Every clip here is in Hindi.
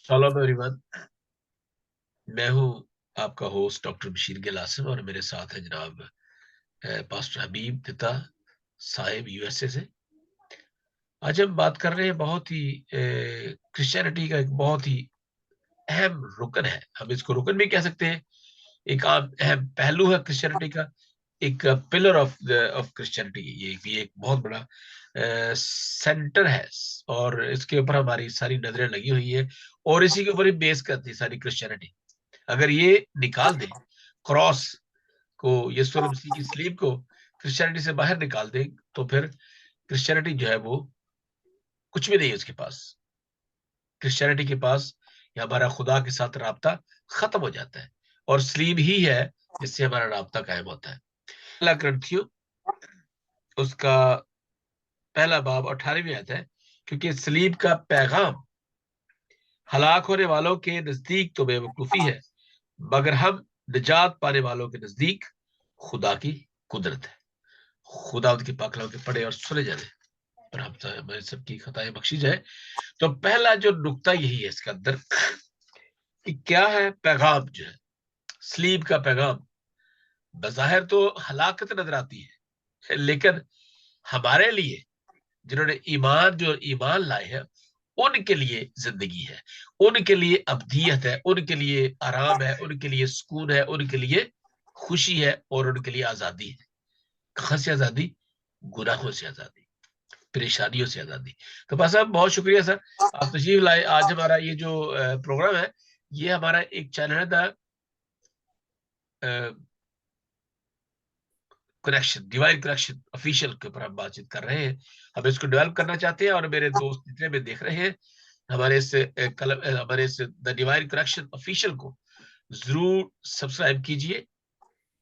सलाम एवरीवन। मैं हूं आपका होस्ट डॉक्टर बशीर गिल आसिम और मेरे साथ है जनाब पास्टर हबीब तिता साहिब यूएसए से। आज हम बात कर रहे हैं बहुत ही क्रिश्चियनिटी का एक बहुत ही अहम रुकन है, हम इसको रुकन भी कह सकते हैं। एक आम अहम पहलू है क्रिश्चियनिटी का, एक पिलर ऑफ क्रिश्चियनिटी। ये भी एक बहुत बड़ा सेंटर है और इसके ऊपर हमारी सारी नजरें लगी हुई है और इसी के ऊपर ही बेस करती है सारी क्रिश्चियनिटी। अगर ये निकाल दें क्रॉस को, यीशु मसीह की स्लीब को क्रिश्चियनिटी से बाहर निकाल दें, तो फिर क्रिश्चियनिटी जो है वो कुछ भी नहीं है उसके पास। क्रिश्चियनिटी के पास या हमारा खुदा के साथ राब्ता खत्म हो जाता है और स्लीब ही है जिससे हमारा राब्ता कायम होता है। पहला ग्रंथियो उसका पहला बाब 18वीं आयत है, क्योंकि स्लीब का पैगाम हलाक होने वालों के नजदीक तो बेवकूफी है, मगर हम निजात पाने वालों के नजदीक खुदा की कुदरत है। खुदा उनके पाकलाम के पढ़े और सुने जाने पर हम हमारे सबकी खताएं बख्शी जाए। तो पहला जो नुक्ता यही है इसके अंदर कि क्या है पैगाम जो है स्लीब का पैगाम। बज़ाहिर तो हलाकत नजर आती है, लेकिन हमारे लिए जिन्होंने ईमान लाए हैं उनके लिए जिंदगी है, उनके लिए अब्दियत है, उनके लिए आराम है, उनके लिए सुकून है, उनके लिए खुशी है और उनके लिए आजादी है। कहां से आजादी? गुनाहों से आजादी, परेशानियों से आजादी। तो बस साहब बहुत शुक्रिया सर, आप तशरीफ लाए। आज हमारा ये जो प्रोग्राम है, ये हमारा एक चैनल है the connection, divine connection official के ऊपर हम बातचीत कर रहे हैं। हम इसको डेवलप करना चाहते हैं और मेरे दोस्त जितने भी देख रहे हैं हमारे इस द डिवाइन कनेक्शन ऑफिशियल को जरूर सब्सक्राइब कीजिए,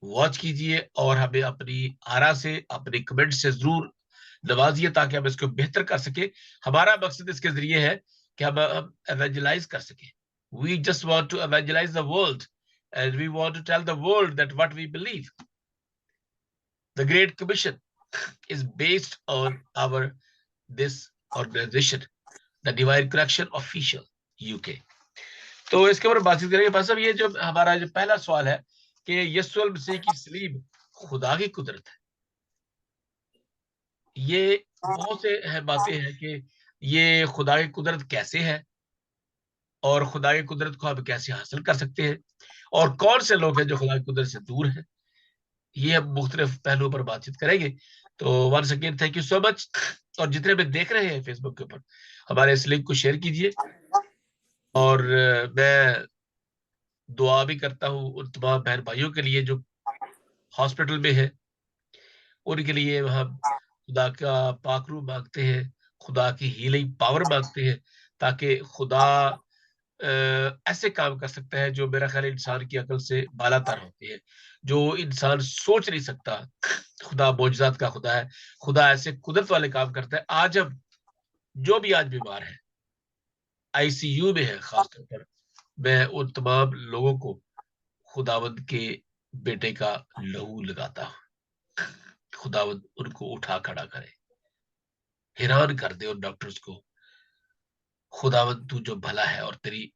वॉच कीजिए और हमें अपनी आरा से, अपने कमेंट से जरूर नवाजिए ताकि हम इसको बेहतर कर सके। हमारा मकसद इसके जरिए है कि हम एवेंजलाइज कर सके। We just want to evangelize the world and we want to tell the world that what we believe. The great commission is based on our this organization, the Divine Correction Official UK। तो इसके ऊपर बातचीत करेंगे। बस अब ये जो हमारा जो पहला सवाल है कि यीशु मसीह की सलीब खुदा की कुदरत है। ये बहुत से अहम बातें हैं कि ये खुदा की कुदरत कैसे है और खुदा की कुदरत को हम कैसे हासिल कर सकते हैं और कौन से लोग हैं जो खुदा की कुदरत से दूर हैं। ये हम मुख्तलिफ पहलुओं पर बातचीत करेंगे। तो once again thank you so much. और जितने भी देख रहे हैं फेसबुक के ऊपर, हमारे इस लिंक को शेयर कीजिए और मैं दुआ भी करता हूँ उन तमाम बहन भाइयों के लिए जो हॉस्पिटल में है। उनके लिए हम खुदा का पाकरू मांगते हैं, खुदा की हीलिंग पावर मांगते हैं ताकि खुदा ऐसे काम कर सकता है जो मेरा ख्याल इंसान की अकल से बालातर होती है, जो इंसान सोच नहीं सकता। खुदा मौजूदात का खुदा है, खुदा ऐसे कुदरत वाले काम करता है। आज हम जो भी आज बीमार है, आईसीयू में है, खासतौर पर मैं उन तमाम लोगों को खुदावंद के बेटे का लहू लगाता हूँ। खुदावंद उनको उठा खड़ा करे, हैरान कर दे उन डॉक्टर्स को। खुदावंद तू जो भला है और तेरी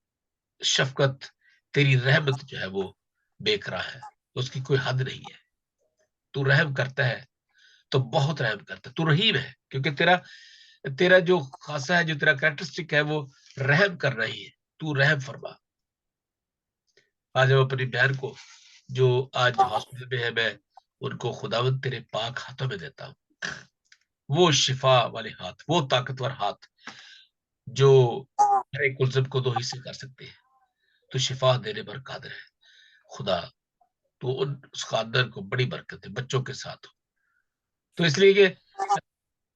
शफकत, तेरी रहमत जो है वो बेकरार है, उसकी कोई हद नहीं है। तू रहम करता है तो बहुत रहम करता है, तू रहीम है क्योंकि तेरा तेरा जो खासा है, जो तेरा कैरेक्टरिस्टिक है वो रहम करना ही है। तू रहम फरमा। आज हम अपनी बहन को जो आज हॉस्पिटल में है, मैं उनको खुदावंद तेरे पाक हाथों में देता हूँ। वो शिफा वाले हाथ, वो ताकतवर हाथ जो हर एक कुलजम को दो हिस्से कर सकते हैं। तो शिफा देने पर कादिर है खुदा। तो उस खानदान को बड़ी बरकत है, बच्चों के साथ हो। तो इसलिए कि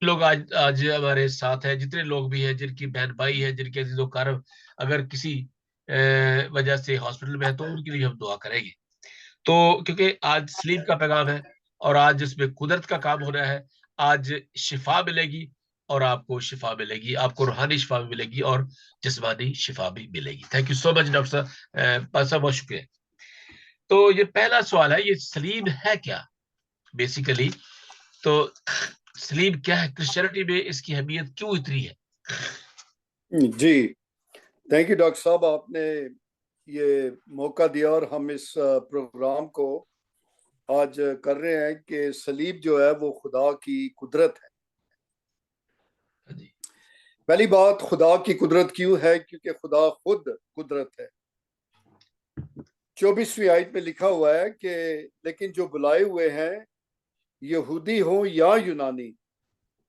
लोग आज आज हमारे साथ हैं, जितने लोग भी हैं जिनकी बहन भाई है, जिनके अजीजों कारब अगर किसी वजह से हॉस्पिटल में है तो उनके लिए हम दुआ करेंगे। तो क्योंकि आज स्लीप का पैगाम है और आज इसमें कुदरत का काम हो रहा है। आज शिफा मिलेगी और आपको शिफा मिलेगी, आपको रूहानी शिफा भी मिलेगी और जिस्मानी शिफा भी मिलेगी। Thank you so much doctor साहब, बहुत शुक्रिया। तो ये पहला सवाल है, ये सलीब है क्या बेसिकली। तो सलीब क्या है, क्रिश्चियनिटी में इसकी अहमियत क्यों इतनी है? जी थैंक यू डॉक्टर साहब, आपने ये मौका दिया और हम इस प्रोग्राम को आज कर रहे हैं कि सलीब जो है वो खुदा की कुदरत है। जी। पहली बात, खुदा की कुदरत क्यों है? क्योंकि खुदा खुद कुदरत है। 24वीं आयत में लिखा हुआ है कि लेकिन जो बुलाए हुए हैं, यहूदी हो या यूनानी,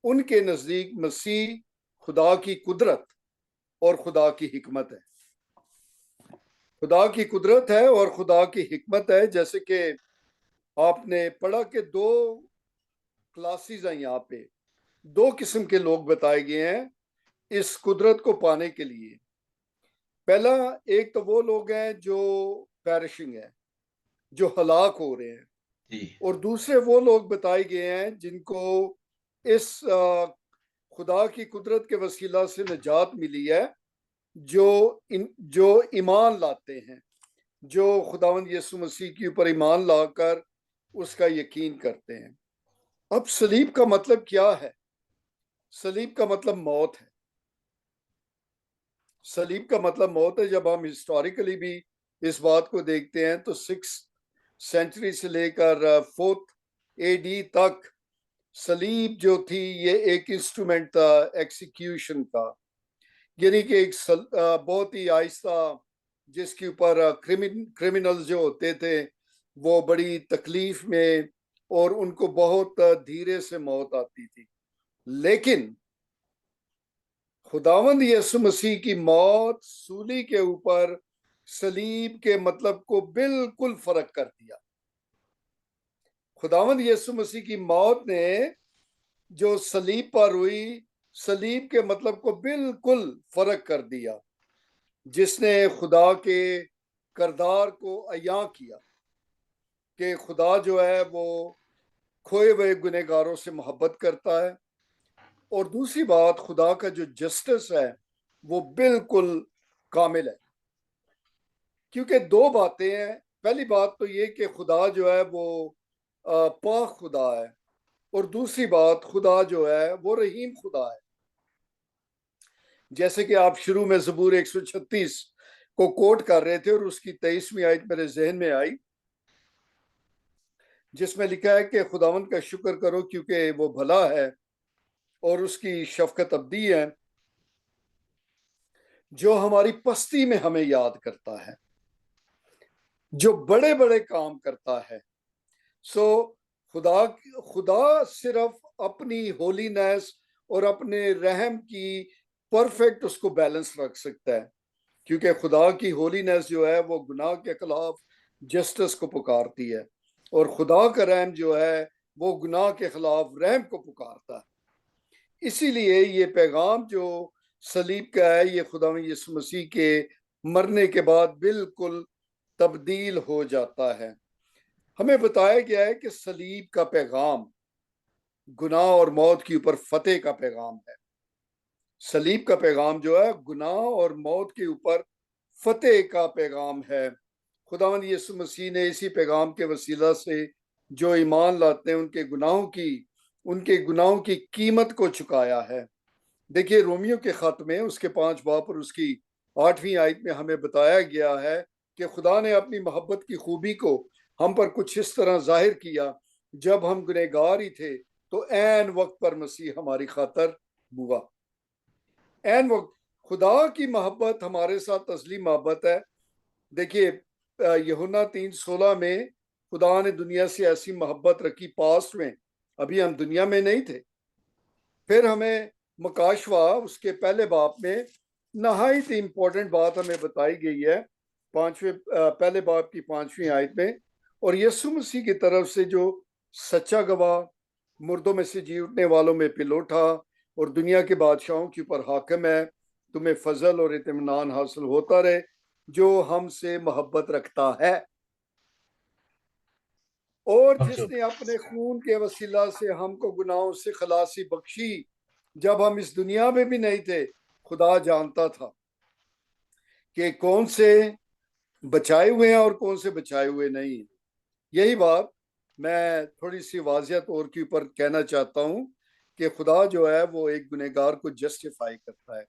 उनके नजदीक मसीह खुदा की कुदरत और खुदा की हिकमत है। खुदा की कुदरत है और खुदा की हिकमत है। जैसे कि आपने पढ़ा कि दो क्लासेस हैं, यहाँ पे दो किस्म के लोग बताए गए हैं इस कुदरत को पाने के लिए। पहला, एक तो वो लोग हैं जो पैरिशिंग है, जो हलाक हो रहे हैं, जी। और दूसरे वो लोग बताए गए हैं जिनको इस खुदा की कुदरत के वसीला से निजात मिली है, जो ईमान लाते हैं, जो खुदावंद यीशु मसीह के ऊपर ईमान लाकर उसका यकीन करते हैं। अब सलीब का मतलब क्या है? सलीब का मतलब मौत है। सलीब का मतलब मौत है। जब हम हिस्टोरिकली भी इस बात को देखते हैं तो 6th सेंचुरी से लेकर 4th AD तक सलीब जो थी ये एक इंस्ट्रूमेंट था एक्सिक्यूशन का, यानी कि एक बहुत ही आहिस्ता, जिसके ऊपर क्रिमिनल्स जो होते थे वो बड़ी तकलीफ में और उनको बहुत धीरे से मौत आती थी। लेकिन खुदावंद यीशु मसीह की मौत सूली के ऊपर सलीब के मतलब को बिल्कुल फर्क कर दिया। खुदावंद यीशु मसीह की मौत ने जो सलीब पर हुई, सलीब के मतलब को बिल्कुल फर्क कर दिया, जिसने खुदा के करदार को अयां किया कि खुदा जो है वो खोए हुए गुनहगारों से मोहब्बत करता है। और दूसरी बात, खुदा का जो जस्टिस है वो बिल्कुल कामिल है। क्योंकि दो बातें हैं। पहली बात तो ये कि खुदा जो है वो पाक खुदा है, और दूसरी बात, खुदा जो है वो रहीम खुदा है। जैसे कि आप शुरू में ज़बूर 136 को कोट कर रहे थे और उसकी 23वीं आयत मेरे जहन में आई, जिसमें लिखा है कि खुदावंद का शुक्र करो क्योंकि वो भला है और उसकी शफकत अब्दी है, जो हमारी पस्ती में हमें याद करता है, जो बड़े बड़े काम करता है। सो खुदा खुदा सिर्फ अपनी होलीनेस और अपने रहम की परफेक्ट उसको बैलेंस रख सकता है, क्योंकि खुदा की होलीनेस जो है वो गुनाह के खिलाफ जस्टिस को पुकारती है, और खुदा का रहम जो है वो गुनाह के खिलाफ रहम को पुकारता है। इसीलिए ये पैगाम जो सलीब का है, ये खुदा यीशु मसीह के मरने के बाद बिल्कुल तब्दील हो जाता है। हमें बताया गया है कि सलीब का पैगाम गुनाह और मौत के ऊपर फतेह का पैगाम है। सलीब का पैगाम जो है गुनाह और मौत के ऊपर फतेह का पैगाम है। खुदावंद यीशु मसीह ने इसी पैगाम के वसीला से जो ईमान लाते हैं उनके गुनाहों की कीमत को चुकाया है। देखिए, रोमियो के खत में उसके 5 बाब और उसकी 8वीं आयत में हमें बताया गया है कि खुदा ने अपनी मोहब्बत की खूबी को हम पर कुछ इस तरह जाहिर किया, जब हम गुनहगार ही थे तो ऐन वक्त पर मसीह हमारी खातर हुआ। ऐन वक्त खुदा की मोहब्बत हमारे साथ असली मोहब्बत है। देखिए, यूहन्ना 3:16 में खुदा ने दुनिया से ऐसी मोहब्बत रखी, पास्ट में, अभी हम दुनिया में नहीं थे। फिर हमें मकाशवा उसके पहले बाब में नहायत इंपॉर्टेंट बात हमें बताई गई है, पहले बाब की 5वीं आयत में। और यीशु मसीह की तरफ से जो सच्चा गवाह, मुर्दों में से जी उठने वालों में पिलोठा और दुनिया के बादशाहों के ऊपर हाकिम है, तुम्हें फजल और इत्मीनान हासिल होता रहे, जो हमसे मोहब्बत रखता है और जिसने अपने खून के वसीला से हमको गुनाहों से खलासी बख्शी, जब हम इस दुनिया में भी नहीं थे। खुदा जानता था कि कौन से बचाए हुए हैं और कौन से बचाए हुए नहीं हैं। यही बात मैं थोड़ी सी वाजियत और के ऊपर कहना चाहता हूँ कि खुदा जो है वो एक गुनहगार को जस्टिफाई करता है।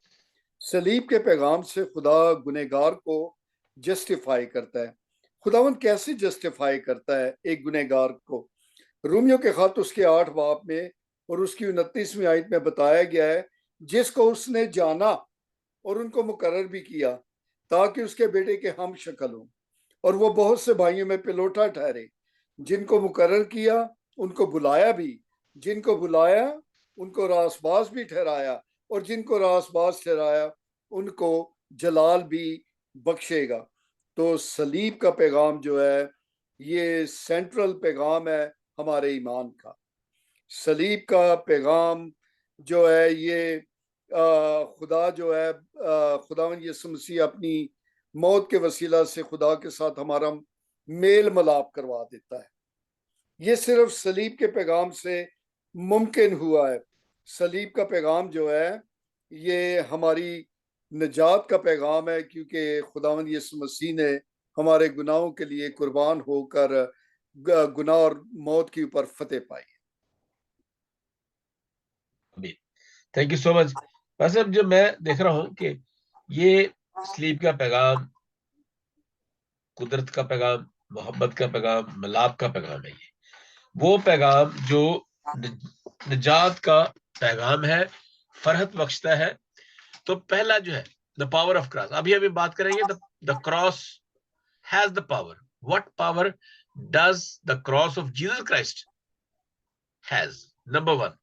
सलीब के पैगाम से खुदा गुनहगार को जस्टिफाई करता है। खुदावंद कैसे जस्टिफाई करता है एक गुनहगार को? रोमियो के खत उसके 8 बाब में और उसकी 29वीं आयत में बताया गया है, जिसको उसने जाना और उनको मुकर्रर भी किया ताकि उसके बेटे के हम शक्ल हों, और वो बहुत से भाइयों में पिलोटा ठहरे। जिनको मुकर्रर किया उनको बुलाया भी, जिनको बुलाया उनको रासबाज भी ठहराया, और जिनको रासबाज ठहराया उनको जलाल भी बख्शेगा। तो सलीब का पैगाम जो है ये सेंट्रल पैगाम है हमारे ईमान का। सलीब का पैगाम जो है ये खुदा जो है खुदावंद यीशु मसीह अपनी मौत के वसीला से खुदा के साथ हमारा मेल मिलाप करवा देता है। ये सिर्फ सलीब के पैगाम से मुमकिन हुआ है। सलीब का पैगाम जो है ये हमारी निजात का पैगाम है, क्योंकि खुदावंद यीशु मसीह ने हमारे गुनाहों के लिए कुर्बान होकर गुनाह और मौत के ऊपर फतेह पाई। Thank you so much. बस अब जो मैं देख रहा हूं कि ये सलीब का पैगाम, कुदरत का पैगाम, मोहब्बत का पैगाम, मिलाप का पैगाम है। ये वो पैगाम जो निजात का पैगाम है, फरहत बख्शता है। तो पहला जो है द पावर ऑफ क्रॉस, अभी अभी बात करेंगे। The cross has the power. What power does the cross of Jesus Christ has? Number 1,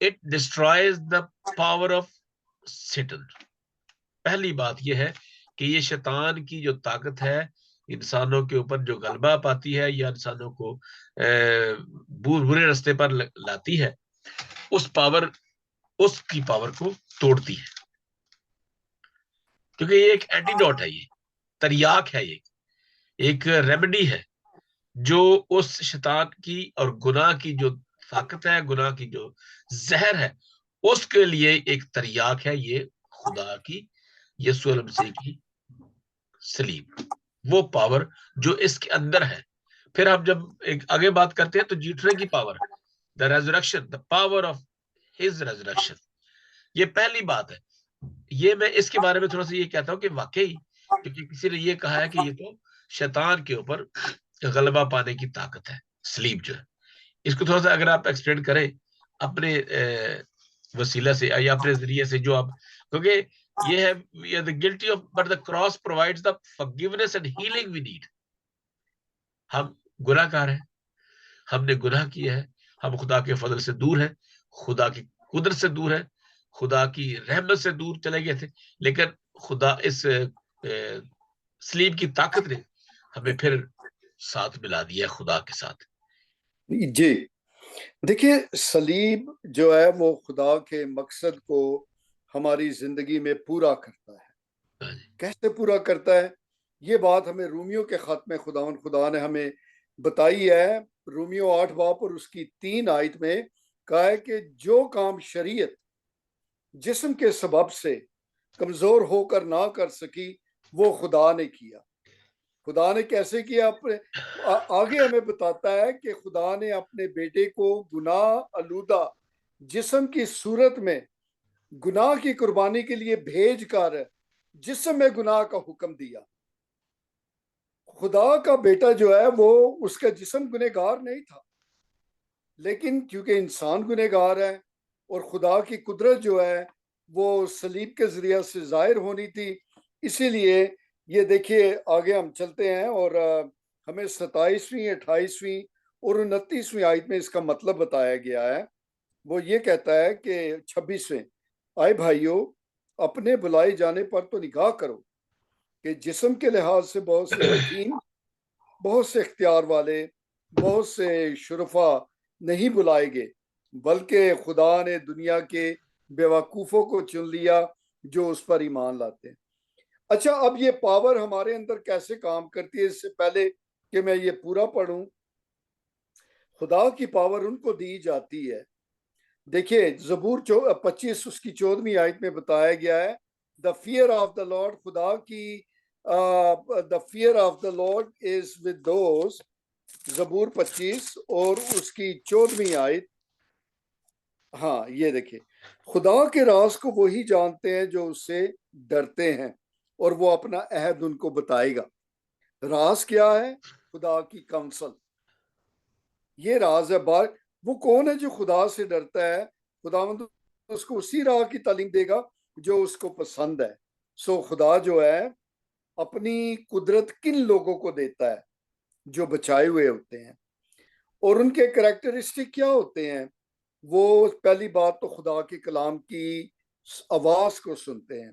it destroys the power of Satan. पहली बात यह है कि ये शैतान की जो ताकत है इंसानों के ऊपर जो गलबा पाती है या इंसानों को बुरे रास्ते पर लाती है, उसकी पावर को तोड़ती है। क्योंकि ये एक एंटीडोट है, ये तरियाक है, ये एक रेमेडी है जो उस शैतान की और गुनाह की जो ताकत है, गुनाह की जो जहर है, उसके लिए एक तरियाक है ये खुदा की यीशु मसीह की सलीब, वो पावर जो इसके अंदर है। फिर हम जब एक आगे बात करते हैं तो जीतने की power, the resurrection, the power of his resurrection, ये पहली बात है। ये मैं इसके बारे में थोड़ा सा ये कहता हूँ कि वाकई, क्योंकि किसी ने ये कहा है कि ये तो शैतान के ऊपर गलबा पाने की ताकत है सलीब जो है। इसको थोड़ा सा अगर आप एक्सप्लेन करें अपने वसीला से या अपने जरिए से, जो आप, क्योंकि ये है the guilty of but the cross provides the forgiveness and healing we need. हम गुनाहगार हैं, हमने गुनाह किया है, हम खुदा के फजल से दूर हैं, खुदा की कुदरत से दूर है, खुदा की रहमत से दूर चले गए थे। लेकिन खुदा इस सलीब की ताकत ने हमें फिर साथ मिला दिया खुदा के साथ। जी देखिए, सलीब जो है वो खुदा के मकसद को हमारी जिंदगी में पूरा करता है। कैसे पूरा करता है? ये बात हमें रोमियो के खत में खुदा ने हमें बताई है। रोमियो 8 बाब और उसकी 3 आयत में कहा है कि जो काम शरीयत जिस्म के सबब से कमजोर होकर ना कर सकी वो खुदा ने किया। खुदा ने कैसे किया? अपने आगे हमें बताता है कि खुदा ने अपने बेटे को गुनाह आलूदा जिस्म की सूरत में गुनाह की कुर्बानी के लिए भेज कर जिस्म में गुनाह का हुक्म दिया। खुदा का बेटा जो है वो, उसका जिस्म गुनहगार नहीं था, लेकिन क्योंकि इंसान गुनहगार है और खुदा की कुदरत जो है वो सलीब के जरिए से जाहिर होनी थी, इसीलिए ये देखिए आगे हम चलते हैं और हमें 27वीं 28वीं और 29वीं आयत में इसका मतलब बताया गया है। वो ये कहता है कि 26वें, आए भाइयों, अपने बुलाए जाने पर तो निगाह करो कि जिस्म के लिहाज से बहुत से हकीम, बहुत से इख्तियार वाले, बहुत से शुरफा नहीं बुलाए गए, बल्कि खुदा ने दुनिया के बेवकूफ़ों को चुन लिया जो उस पर ईमान लाते हैं। अच्छा, अब ये पावर हमारे अंदर कैसे काम करती है? इससे पहले कि मैं ये पूरा पढ़ूं, खुदा की पावर उनको दी जाती है। देखिए जबूर 25 उसकी 14वीं आयत में बताया गया है, the fear of the Lord, खुदा की the fear of the Lord is with those, जबूर 25 और उसकी 14वीं आयत। हाँ, ये देखिए, खुदा के राज को वही जानते हैं जो उससे डरते हैं, और वो अपना अहद उनको बताएगा। राज क्या है? खुदा की काउंसल, ये राज है। बार वो कौन है जो खुदा से डरता है? खुदावंद उसको उसी राह की तालीम देगा जो उसको पसंद है। सो खुदा जो है अपनी कुदरत किन लोगों को देता है? जो बचाए हुए होते हैं। और उनके करेक्टरिस्टिक क्या होते हैं? वो पहली बात तो खुदा के कलाम की आवाज को सुनते हैं,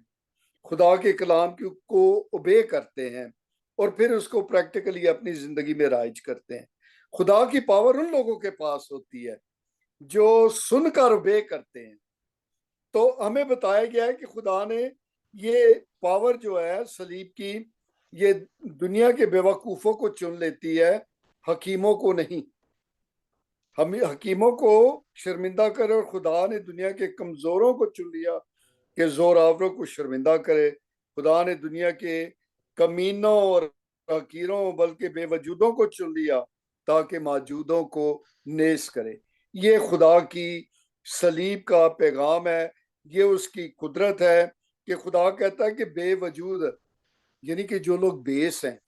खुदा के कलाम को ओबे करते हैं, और फिर उसको प्रैक्टिकली अपनी जिंदगी में राइज करते हैं। खुदा की पावर उन लोगों के पास होती है जो सुनकर ओबे करते हैं। तो हमें बताया गया है कि खुदा ने ये पावर जो है सलीब की, ये दुनिया के बेवकूफों को चुन लेती है, हकीमों को नहीं। हम हकीमों को शर्मिंदा करे, और खुदा ने दुनिया के कमजोरों को चुन लिया कि जोरावरों को शर्मिंदा करे। खुदा ने दुनिया के कमीनों और हकीरों बल्कि बेवजूदों को चुन लिया ताकि मौजूदों को नेस करे। ये खुदा की सलीब का पैगाम है, ये उसकी कुदरत है कि खुदा कहता है कि बेवजूद, यानी कि जो लोग बेस हैं,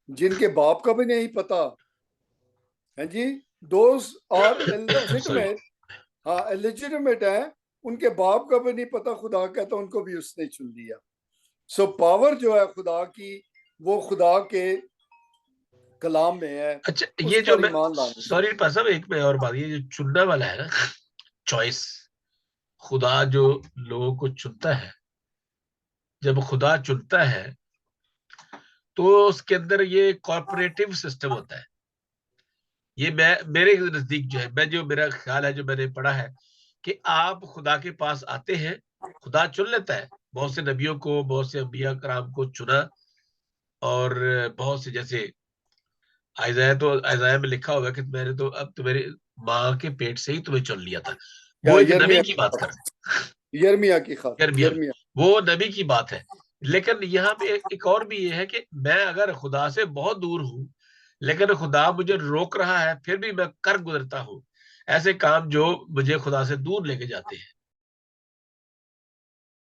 जिनके बाप का भी नहीं पता है जी, दोज आर सॉरी। इलेजिटिमेट, हाँ इलेजिटिमेट है, उनके बाप का भी नहीं पता, खुदा कहता उनको भी उसने चुन लिया। सो पावर जो है खुदा की, वो खुदा के कलाम में है, अच्छा, उस ये जो पर मैं, ईमान लाने से। सॉरी पास साहब, एक में और बात, ये जो चुनने वाला है ना, चॉइस, खुदा जो लोगों को चुनता है, जब खुदा चुनता है तो उसके अंदर ये कॉर्पोरेटिव सिस्टम होता है। ये मैं, मेरे नजदीक जो है, मैं जो मेरा ख्याल है, जो मैंने पढ़ा है, कि आप खुदा के पास आते हैं, खुदा चुन लेता है। बहुत से नबियों को, बहुत से अंबिया कराम को चुना, और बहुत से, जैसे आयजाया, तो आयजाया में लिखा हुआ है कि मैंने तो अब तुम्हारी माँ के पेट से ही तुम्हें चुन लिया था। या वो एक नबी यर्मिया की की बात कर, खातिर, यर्मिया की खातिर, यिर्मयाह में, यर्मिया। वो नबी की बात है। लेकिन यहाँ पे एक और भी ये है कि मैं अगर खुदा से बहुत दूर हूं, लेकिन खुदा मुझे रोक रहा है, फिर भी मैं कर गुजरता हूँ ऐसे काम जो मुझे खुदा से दूर लेके जाते हैं।